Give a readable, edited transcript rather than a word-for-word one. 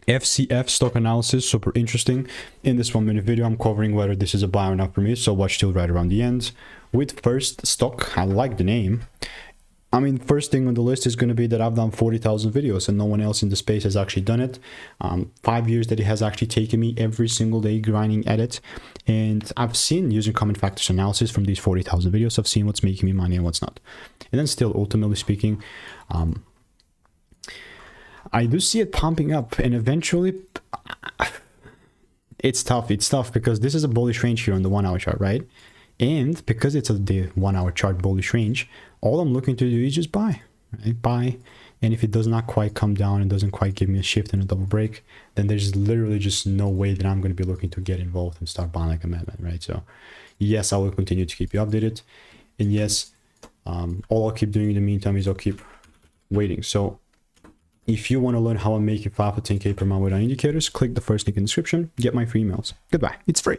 FCF stock analysis, super interesting. In this 1 minute video, I'm covering whether this is a buy or not for me, so watch till right around the end. With first stock, I like the name. I mean, first thing on the list is going to be that I've done 40,000 videos and no one else in the space has actually done it. 5 years that it has actually taken me every single day grinding at it. And I've seen, using common factors analysis from these 40,000 videos, I've seen what's making me money and what's not. And then still, ultimately speaking, I do see it pumping up, and eventually it's tough because this is a bullish range here on the 1 hour chart, right? And because it's the 1 hour chart bullish range, all I'm looking to do is just buy, right? Buy. And if it does not quite come down and doesn't quite give me a shift and a double break, then there's literally just no way that I'm going to be looking to get involved and start buying like a madman, right? So yes, I will continue to keep you updated. And yes, all I'll keep doing in the meantime is I'll keep waiting. So if you want to learn how I'm making 5 to 10K per month with indicators, click the first link in the description, get my free emails. Goodbye. It's free.